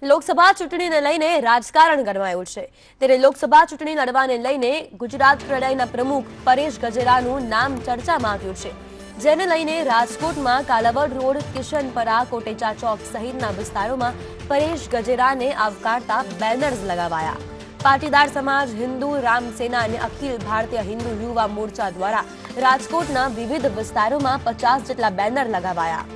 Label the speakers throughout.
Speaker 1: લોકસભા ચૂંટણીને લઈને રાજકારણ ગરમાયું છે ત્યારે લોકસભા ચૂંટણી લડવાને લઈને ગુજરાત પ્રણયના પ્રમુખ પરેશ ગજેરાનું નામ ચર્ચામાં આવ્યું છે, જેને લઈને રાજકોટમાં કાલાવડ રોડ, કિશનપરા, કોટેચા ચોક સહિતના વિસ્તારોમાં પરેશ ગજેરાને આવકારતા બેનર્સ લગાવાયા. પાટીદાર સમાજ, હિન્દુ રામ સેના અને અખિલ ભારતીય હિન્દુ યુવા મોરચા દ્વારા રાજકોટના વિવિધ વિસ્તારોમાં 50 જેટલા બેનર લગાવાયા.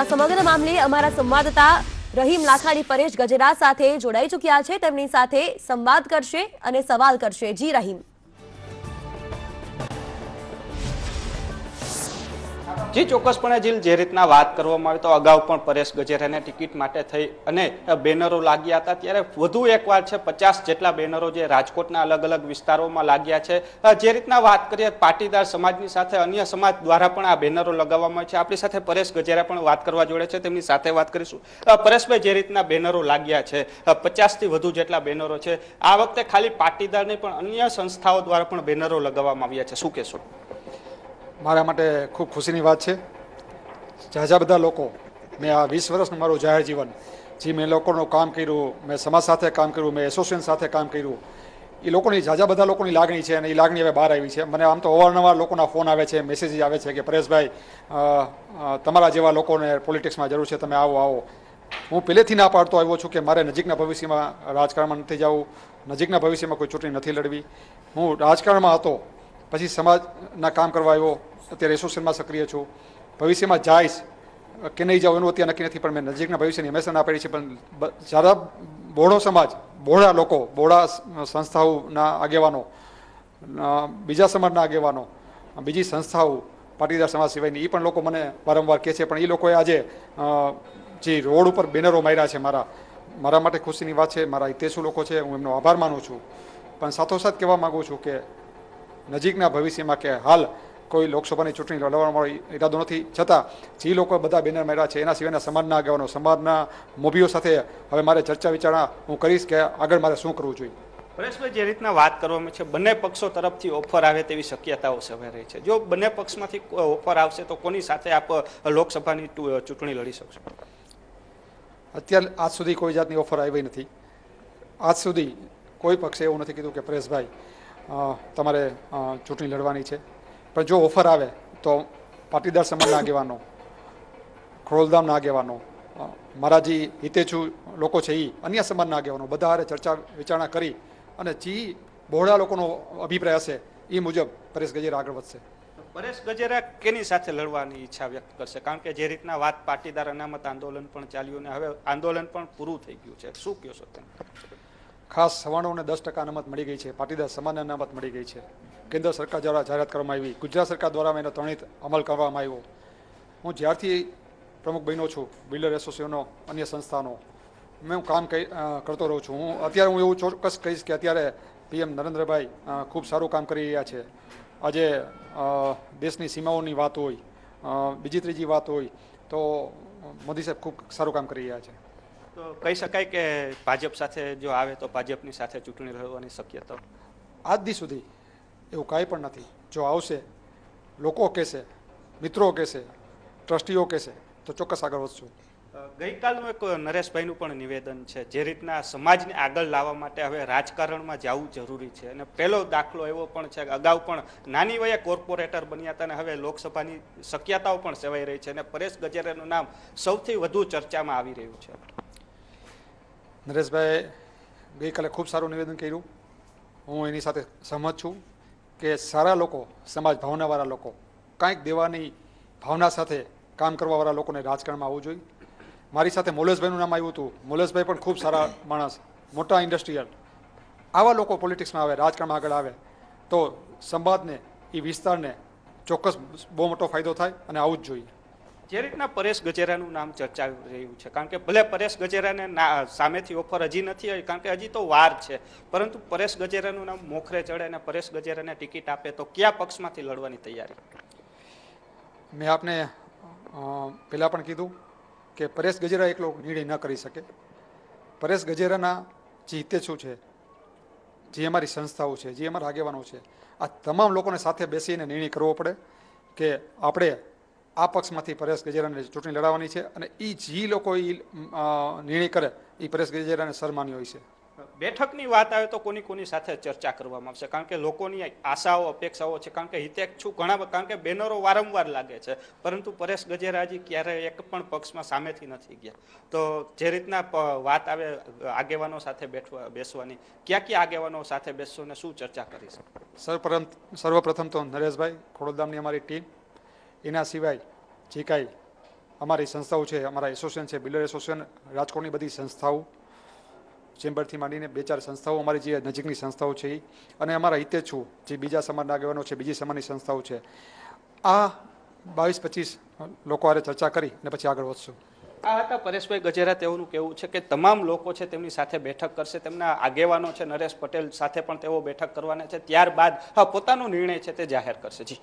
Speaker 1: આ સમગ્ર મામલે અમારા સંવાદદાતા રહીમ લાખાણી પરેશ ગજેરા સાથે જોડાઈ ચૂક્યા છે. તેમની સાથે સંવાદ કરશે અને સવાલ કરશે. જી રહીમ.
Speaker 2: જી ચોક્કસપણે જીલ, જે રીતના વાત કરવામાં આવે તો અગાઉ પણ પરેશ ગજેરાને ટિકિટ માટે થઈ અને બેનરો લાગ્યા હતા, ત્યારે વધુ એકવાર છે 50 જેટલા બેનરો જે રાજકોટના અલગ અલગ વિસ્તારોમાં લાગ્યા છે. જે રીતના વાત કરીએ પાટીદાર સમાજની સાથે અન્ય સમાજ દ્વારા પણ આ બેનરો લગાવવામાં છે. આપણી સાથે પરેશ ગજેરા પણ વાત કરવા જોડે છે, તેમની સાથે વાત કરીશું. પરેશભાઈ, જે રીતના બેનરો લાગ્યા છે, 50 થી વધુ જેટલા બેનરો છે, આ વખતે ખાલી પાટીદાર નહીં પણ અન્ય સંસ્થાઓ દ્વારા પણ બેનરો લગાવવામાં આવ્યા છે, શું કહેશો?
Speaker 3: મારા માટે ખૂબ ખુશીની વાત છે. ઝાઝા બધા લોકો, મેં આ 20 વર્ષનું મારું જાહેર જીવન, જે મેં લોકોનું કામ કર્યું, મેં સમાજ સાથે કામ કર્યું, મેં એસોસિએશન સાથે કામ કર્યું, એ લોકોની ઝાઝા બધા લોકોની લાગણી છે અને એ લાગણી હવે બહાર આવી છે. મને આમ તો અવારનવાર લોકોના ફોન આવે છે, મેસેજીસ આવે છે કે પરેશભાઈ, તમારા જેવા લોકોને પોલિટિક્સમાં જરૂર છે, તમે આવો આવો. હું પહેલેથી ના પાડતો આવ્યો છું કે મારે નજીકના ભવિષ્યમાં રાજકારણમાં નથી જવું, નજીકના ભવિષ્યમાં કોઈ ચૂંટણી નથી લડવી. હું રાજકારણમાં હતો, પછી સમાજના કામ કરવા આવ્યો, અત્યારે એસોસિએશનમાં સક્રિય છું. ભવિષ્યમાં જઈશ કે નહીં જાઉં એનું અત્યારે નક્કી નથી, પણ મેં નજીકના ભવિષ્યની હંમેશા ના પાડી છે. પણ જ્યારે બોડો સમાજ, બોડા લોકો, બોડા સંસ્થાઓના આગેવાનો, બીજા સમાજના આગેવાનો, બીજી સંસ્થાઓ, પાટીદાર સમાજ સિવાયની, એ પણ લોકો મને વારંવાર કહે છે. પણ એ લોકોએ આજે જે રોડ ઉપર બેનરો માર્યા છે, મારા માટે ખુશીની વાત છે. મારા હિતેશુ લોકો છે, હું એમનો આભાર માનું છું. પણ સાથોસાથ કહેવા માગું છું કે નજીકના ભવિષ્યમાં કે હાલ કોઈ લોકસભાની ચૂંટણી લડવાનો ઈરાદો નથી, છતાં જે લોકો બધા બેનર માર્યા છે એના સિવાયના સમાજના આગેવાનો, સમાજના મોભીઓ સાથે હવે મારે ચર્ચા વિચારણા હું કરીશ કે આગળ મારે શું કરવું જોઈએ.
Speaker 2: પરેશભાઈ, જે રીતના વાત કરવામાં છે, બંને પક્ષો તરફથી ઓફર આવે તેવી શક્યતાઓ સેવાઈ રહી છે. જો બંને પક્ષમાંથી ઓફર આવશે તો કોની સાથે આપ લોકસભાની ચૂંટણી લડી શકશો?
Speaker 3: અત્યારે આજ સુધી કોઈ જાતની ઓફર આવી નથી. આજ સુધી કોઈ પક્ષે એવું નથી કીધું કે પરેશભાઈ તમારે ચૂંટણી લડવાની છે. પણ જો ઓફર આવે તો પાટીદાર સમાજના આગેવાનો, ખોડલધામના આગેવાનો, મારા જે હિતેચ્છુ લોકો છે એ અન્ય સમાજના આગેવાનો બધા હારે ચર્ચા વિચારણા કરી અને જે બહોળા લોકોનો અભિપ્રાય હશે એ મુજબ પરેશ ગજેરા આગળ વધશે.
Speaker 2: પરેશ ગજેરા કેની સાથે લડવાની ઈચ્છા વ્યક્ત કરશે? કારણ કે જે રીતના વાત પાટીદાર અનામત આંદોલન પણ ચાલ્યું અને હવે આંદોલન પણ પૂરું થઈ ગયું છે, શું કહો છો તમે?
Speaker 3: ખાસ 99% અનામત મળી ગઈ છે, પાટીદાર સમાજને અનામત મળી ગઈ છે. કેન્દ્ર સરકાર દ્વારા જાહેરાત કરવામાં આવી, ગુજરાત સરકાર દ્વારા એનો ત્વરિત અમલ કરવામાં આવ્યો. હું જ્યારથી પ્રમુખ બન્યો છું બિલ્ડર એસોસિએશનનો, અન્ય સંસ્થાનો, હું કામ કરતો રહું છું. હું એવું ચોક્કસ કહીશ કે અત્યારે પીએમ નરેન્દ્રભાઈ ખૂબ સારું કામ કરી રહ્યા છે. આજે દેશની સીમાઓની વાત હોય, બીજી ત્રીજી વાત હોય, તો મોદી સાહેબ ખૂબ સારું કામ કરી રહ્યા છે.
Speaker 2: તો કહી શકાય કે ભાજપ સાથે જો આવે તો ભાજપની સાથે ચૂંટણી લડવાની શક્યતા
Speaker 3: આજ દી સુધી એવું કાંઈ પણ નથી. જો આવશે, લોકો કહેશે, મિત્રો કહેશે, ટ્રસ્ટીઓ કહેશે તો ચોક્કસ આગળ વધશું.
Speaker 2: ગઈકાલનું એક નરેશભાઈનું પણ નિવેદન છે, જે રીતના સમાજને આગળ લાવવા માટે હવે રાજકારણમાં જવું જરૂરી છે. અને પહેલો દાખલો એવો પણ છે કે અગાઉ પણ નાની વયે કોર્પોરેટર બન્યા હતા અને હવે લોકસભાની શક્યતાઓ પણ સેવાઈ રહી છે અને પરેશ ગજેરાનું નામ સૌથી વધુ ચર્ચામાં આવી રહ્યું છે.
Speaker 3: નરેશભાઈ ગઈકાલે ખૂબ સારું નિવેદન કર્યું, હું એની સાથે સહમત છું કે સારા લોકો, સમાજ ભાવનાવાળા લોકો, કાંઈક દેવાની ભાવના સાથે કામ કરવાવાળા લોકોને રાજકારણમાં આવવું જોઈએ. મારી સાથે મોલેશભાઈનું નામ આવ્યું હતું. મોલેશભાઈ પણ ખૂબ સારા માણસ, મોટા ઇન્ડસ્ટ્રીયલ. આવા લોકો પોલિટિક્સમાં આવે, રાજકારણમાં આગળ આવે તો સમાજને, એ વિસ્તારને ચોક્કસ બહુ મોટો ફાયદો થાય અને આવું જ જોઈએ.
Speaker 2: જે રીતના પરેશ ગજેરાનું નામ ચર્ચાઈ રહ્યું છે, કારણ કે ભલે પરેશ ગજેરાને સામેથી ઓફર હજી નથી આવી, કારણ કે હજી તો વાર છે, પરંતુ પરેશ ગજેરાનું નામ મોખરે ચડે અને પરેશ ગજેરાને ટિકિટ આપે તો કયા પક્ષમાંથી લડવાની તૈયારી?
Speaker 3: મેં આપને પહેલાં પણ કીધું કે પરેશ ગજેરા એકલો નિર્ણય ન કરી શકે. પરેશ ગજેરાના જે હિતેચ્છુ છે, જે અમારી સંસ્થાઓ છે, જે અમારા આગેવાનો છે, આ તમામ લોકોને સાથે બેસીને નિર્ણય કરવો પડે કે આપણે આ પક્ષમાંથી પરેશ ગજેરાને ચૂંટણી લડાવવાની છે અને એ જે લોકો એ નિર્ણય કરે એ પરેશ ગજેરાને સન્માન્ય હોય છે.
Speaker 2: બેઠકની વાત આવે તો કોની સાથે ચર્ચા કરવામાં આવશે? કારણ કે લોકોની આશાઓ અપેક્ષાઓ છે, કારણ કે હિતેચ્છુ કારણ કે બેનરો વારંવાર લાગે છે, પરંતુ પરેશ ગજેરાજી ક્યારેય એક પણ પક્ષમાં સામેથી નથી ગયા. તો જે રીતના વાત આવે આગેવાનો સાથે બેસવાની, ક્યાં આગેવાનો સાથે બેસશો ને શું ચર્ચા કરીશું?
Speaker 3: સર્વપ્રથમ તો નરેશભાઈ ખોડલધામની અમારી ટીમ, એના સિવાય જે કાંઈ અમારી સંસ્થાઓ છે, અમારા એસોસિએશન છે, બિલ્ડર એસોસિએશન, રાજકોટની બધી સંસ્થાઓ, ચેમ્બરથી માંડીને 2-4 સંસ્થાઓ અમારી જે નજીકની સંસ્થાઓ છે એ, અને અમારા હિતેચ્છુ જે બીજા સમાજના આગેવાનો છે, બીજી સમાજની સંસ્થાઓ છે, આ 22-25 લોકો હારે ચર્ચા કરી અને પછી આગળ વધશું.
Speaker 2: આ હતા પરેશભાઈ ગજેરા. તેઓનું કહેવું છે કે તમામ લોકો છે તેમની સાથે બેઠક કરશે, તેમના આગેવાનો છે નરેશ પટેલ સાથે પણ તેઓ બેઠક કરવાના છે, ત્યારબાદ પોતાનો નિર્ણય છે તે જાહેર કરશે. જી.